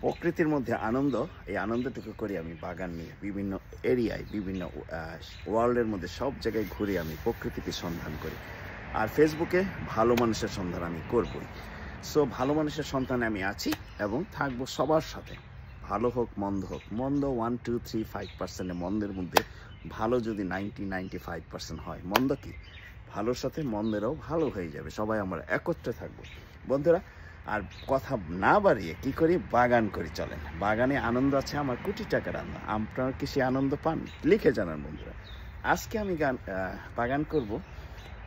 প্রকৃতির মধ্যে আনন্দ, এই আনন্দটুকু করি আমি বাগান নিয়ে বিভিন্ন এরিয়ায়, বিভিন্ন ওয়ার্ল্ডের মধ্যে সব জায়গায় ঘুরে আমি প্রকৃতিকে সন্ধান করি। আর ফেসবুকে ভালো মানুষের সন্ধান আমি করবই। সো ভালো মানুষের সন্ধানে আমি আছি এবং থাকবো সবার সাথে। ভালো হোক মন্দ হোক, মন্দ 1, 2, 3, 5% মন্দের মধ্যে ভালো যদি 90-95% হয়, মন্দ কি ভালোর সাথে মন্দেরও ভালো হয়ে যাবে। সবাই আমরা একত্রে থাকবো বন্ধুরা। আর কথা না বাড়িয়ে কি করি, বাগান করি। চলেন, বাগানে আনন্দ আছে আমার, কোটি টাকার আনন্দ। আপনারা কি সে আনন্দ পান? লিখে জানান বন্ধুরা। আজকে আমি বাগান করব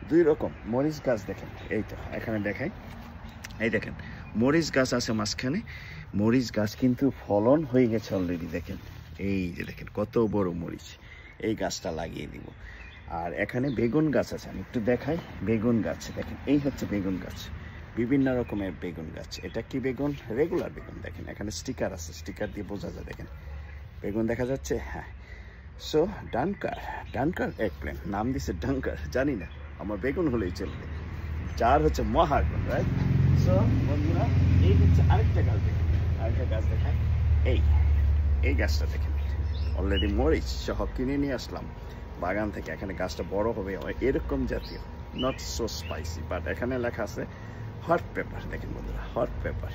2 রকম। মরিচ গাছ দেখেন, এই তো এখানে দেখাই, এই দেখেন মরিচ গাছ আছে মাঝখানে। মরিচ গাছ কিন্তু ফলন হয়ে গেছে অলরেডি। দেখেন এই যে দেখেন কত বড় মরিচ, এই গাছটা লাগিয়ে দিব। আর এখানে বেগুন গাছ আছে, আমি একটু দেখাই। বেগুন গাছ দেখেন, এই হচ্ছে বেগুন গাছ, বিভিন্ন রকমের বেগুন গাছ। এটা কি বেগুন? রেগুলার বেগুন। দেখেন এখানে স্টিকার আছে, স্টিকার দিয়ে বোঝা যায়। দেখেন বেগুন দেখা যাচ্ছে। হ্যাঁ, সো ডানকার এগপ্ল্যান, নাম দিছে ডানকার, জানি না, আমার বেগুন হলেই চলবে। 4 হচ্ছে মহাগুন, রাইট? সো বন্ধুরা, এই হচ্ছে আরেকটা গাছ। দেখেন আরেকটা গাছ দেখায়, এই গাছটা দেখেন অলরেডি মরিচ সহ কিনে নিয়ে আসলাম বাগান থেকে। এখানে গাছটা বড় হবে এরকম জাতীয়, নট সো স্পাইসি, বাট এখানে লেখা আছে হট পেপার। দেখেন বন্ধুরা, হট পেপার।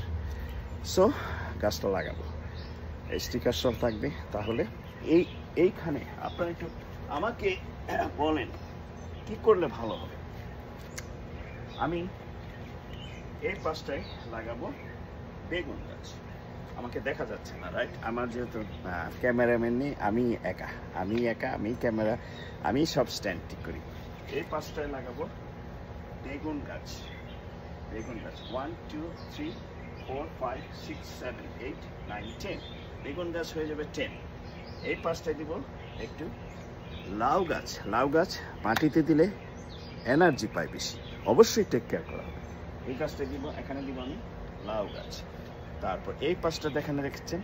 সো গাছটা লাগাবো, এই স্টিকার সব থাকবে। তাহলে এইখানে আপনারা একটু আমাকে বলেন কি করলে ভালো হবে। আমি এই পাশটায় লাগাবো বেগুন গাছ। আমাকে দেখা যাচ্ছে না, রাইট? আমার যেহেতু ক্যামেরাম্যান নেই, আমি একা, আমি ক্যামেরা, আমি সব স্ট্যান্ড ঠিক করি। এই পাশটায় লাগাবো বেগুন গাছ। 1, 2, 3, 4, 5, 6, 7, 8, 9, 10 বেগুন গাছ হয়ে যাবে 10। এই পাশটায় দিব একটু লাউ গাছ। মাটিতে দিলে এনার্জি পায় বেশি, অবশ্যই টেক কেয়ার করা হবে। এই গাছটা দিব, এখানে দিব আমি লাউ গাছ। তারপর এই পাশটা দেখানো রেখেছেন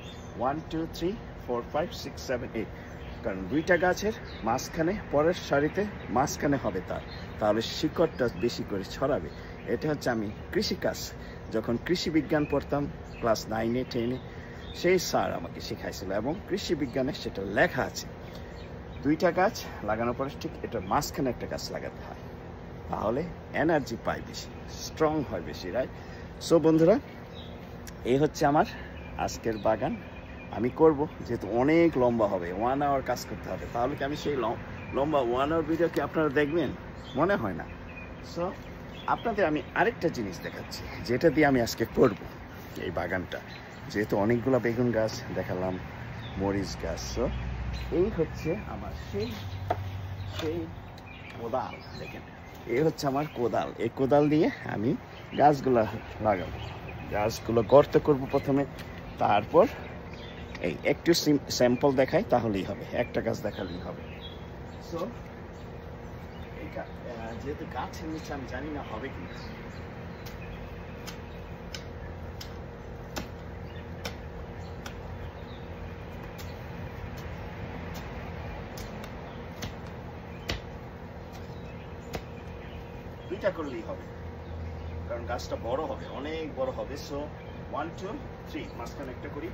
1, 2, 3, 4, 5, 6, 7, 8, কারণ 2টা গাছের মাঝখানে, পরের সারিতে মাঝখানে হবে তাহলে শিকড়টা বেশি করে ছড়াবে। এটা হচ্ছে আমি কৃষিকাজ, যখন কৃষি বিজ্ঞান পড়তাম ক্লাস 9-এ 10-এ, সেই স্যার আমাকে শেখাইছিল এবং কৃষি বিজ্ঞানে সেটা লেখা আছে। 2টা গাছ লাগানোর পরে ঠিক এটা মাঝখানে একটা গাছ লাগাতে হয়, তাহলে এনার্জি পায় বেশি, স্ট্রং হয় বেশি, রাইট? সো বন্ধুরা, এই হচ্ছে আমার আজকের বাগান। আমি করব, যেহেতু অনেক লম্বা হবে, 1 আওয়ার কাজ করতে হবে। তাহলে কি আমি সেই লম্বা 1 আওয়ার ভিডিও কি আপনারা দেখবেন? মনে হয় না। সো আপনাদের আমি আরেকটা জিনিস দেখাচ্ছি, যেটা দিয়ে আমি আজকে করব এই বাগানটা। যেহেতু অনেকগুলো বেগুন গাছ দেখালাম, মরিচ গাছ, সো এই হচ্ছে আমার সেই কোদাল। দেখেন এই হচ্ছে আমার কোদাল। এই কোদাল দিয়ে আমি গাছগুলো লাগাবো, গাছগুলো গর্ত করব প্রথমে, তারপর এই একটু স্যাম্পল দেখাই তাহলেই হবে, একটা গাছ দেখালেই হবে। সো যেহেতু গাছের নিচে আমি জানি না হবে কি, দুইটা করলেই হবে, কারণ গাছটা বড় হবে, অনেক বড় হবে। সো 1, 2, 3 মাঝখানে একটা করি।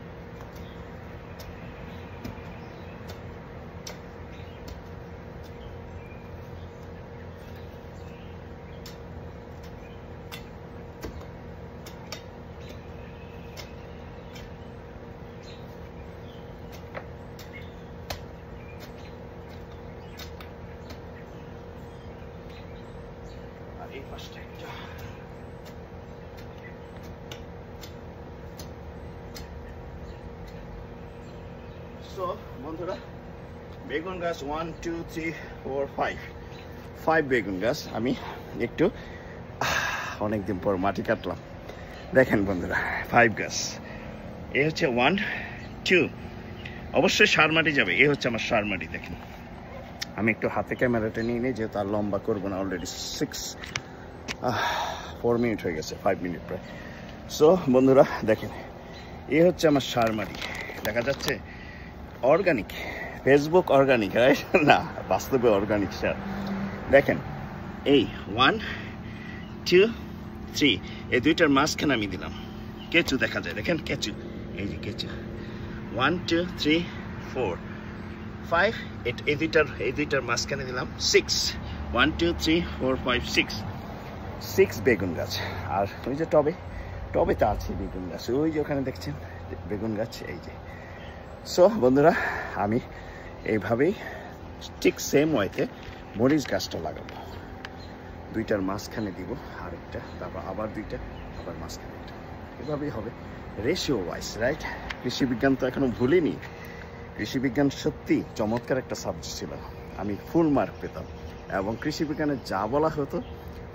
এই পাশটা একটা, সো বন্ধুরা, বেগুন গাছ 1, 2, 3, 4, 5 বেগুন গাছ আমি একটু অনেকদিন পর মাটি কাটলাম। দেখেন বন্ধুরা, 5 গাছ। এই হচ্ছে 1, 2, অবশ্যই সার মাটি যাবে। এই হচ্ছে আমার সার মাটি। দেখেন আমি একটু হাতে ক্যামেরাটা নিয়ে নিই, যেহেতু আর লম্বা করবো না, অলরেডি 4 মিনিট হয়ে গেছে, 5 মিনিট প্রায়। সো বন্ধুরা দেখেন, এই হচ্ছে আমার সার মাটি, দেখা যাচ্ছে অর্গানিক, ফেসবুক অর্গানিক, রাইট? না, বাস্তবে অর্গানিক সার। দেখেন এই 1, 2, 3 এই 2টার মাঝখানে আমি দিলাম কেঁচু, দেখা যায়, দেখেন কেঁচু, এই যে কেঁচো 1 2 3 4 5 এই দুইটার মাঝখানে দিলাম 6 1 2 3 4 5 6 বেগুন গাছ। আর ওই যে টবেতে আছে বেগুন গাছ, ওই যে ওখানে দেখছেন বেগুন গাছ। এই যে সো বন্ধুরা, আমি এইভাবেই ঠিক সেম ওয়েতে মরিচ গাছটা লাগাবো। দুইটার মাঝখানে দিব আরেকটা, তারপর আবার দুইটা, আবার মাঝখানে একটা, এভাবেই হবে রেশিও ওয়াইজ, রাইট? কৃষি বিজ্ঞান তো এখনো ভুলিনি। কৃষি বিজ্ঞান সত্যি চমৎকার একটা সাবজেক্ট ছিল, আমি ফুল মার্ক পেতাম। এবং কৃষি বিজ্ঞানে যা বলা হতো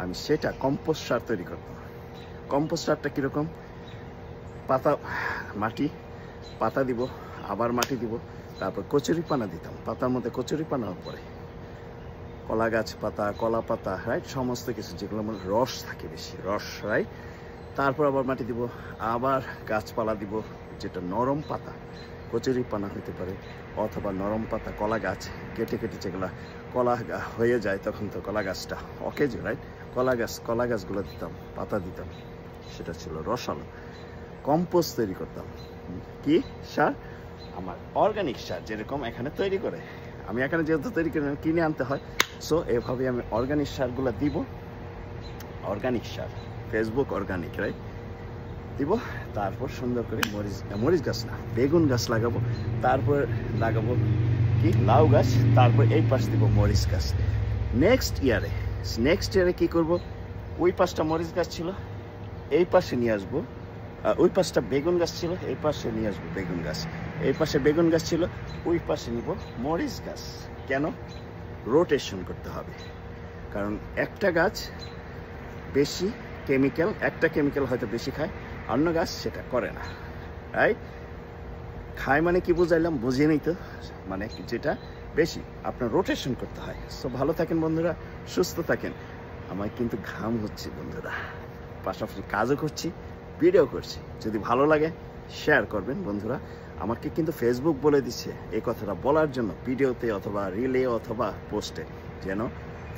আমি সেটা কম্পোস্ট সার তৈরি করতাম। কম্পোস্ট সারটা কীরকম? পাতা দিব, আবার মাটি দিব, তারপর কচুরিপানা দিতাম, পাতার মধ্যে কচুরিপানার পরে কলা গাছ পাতা, কলা পাতা, রাইট? সমস্ত কিছু যেগুলো মানে রস থাকে, বেশি রস, রাইট? তারপর আবার মাটি দিব, আবার গাছপালা দিব, যেটা নরম পাতা, কচুরিপানা হইতে পারে, অথবা নরম পাতা কলা গাছ কেটে যেগুলো কলা হয়ে যায়, তখন তো কলা গাছটা অকেজো, রাইট? কলা গাছগুলো দিতাম, পাতা দিতাম, সেটা ছিল রসালো। কম্পোস্ট তৈরি করতাম। কি সার? আমার অর্গানিক সার, যেরকম এখানে তৈরি করে। আমি এখানে যেহেতু তৈরি করে কিনে আনতে হয়, সো এভাবে আমি অর্গানিক সারগুলো দিব। অর্গানিক সার, ফেসবুক অর্গানিক, রাইট? দিব। তারপর সুন্দর করে মরিচ গাছ না, বেগুন গাছ লাগাবো। তারপর লাগাবো কি লাউ গাছ। তারপর এই পাশ দিব মরিচ গাছ। নেক্সট ইয়ারে কি করব? ওই পাশটা মরিচ গাছ ছিল, এই পাশে নিয়ে আসবো। ওই পাশটা বেগুন গাছ ছিল, এই পাশে নিয়ে আসবো বেগুন গাছ। এই পাশে বেগুন গাছ ছিল, ওই পাশে নিব মরিচ গাছ। কেন? রোটেশন করতে হবে। কারণ একটা গাছ বেশি কেমিক্যাল, একটা কেমিক্যাল হয়তো বেশি খায়, অন্য গাছ সেটা করে না, রাইট? খায় মানে কি বুঝাইলাম? বুঝিয়ে নিই তো, মানে যেটা বেশি আপনার রোটেশন করতে হয়। সো ভালো থাকেন বন্ধুরা, সুস্থ থাকেন। আমার কিন্তু ঘাম হচ্ছে বন্ধুরা, পাশাপাশি কাজও করছি, ভিডিও করছি। যদি ভালো লাগে শেয়ার করবেন বন্ধুরা। আমাকে কিন্তু ফেসবুক বলে দিচ্ছে এই কথাটা বলার জন্য, ভিডিওতে অথবা রিলে অথবা পোস্টে যেন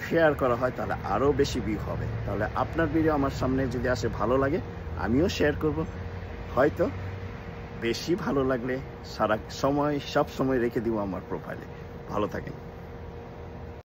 শেয়ার করা হয়, তাহলে আরও বেশি ভিউ হবে। তাহলে আপনার ভিডিও আমার সামনে যদি আসে, ভালো লাগে, আমিও শেয়ার করব। হয়তো বেশি ভালো লাগলে সারা সময় সব সময় রেখে দিব আমার প্রোফাইলে। ভালো থাকেন।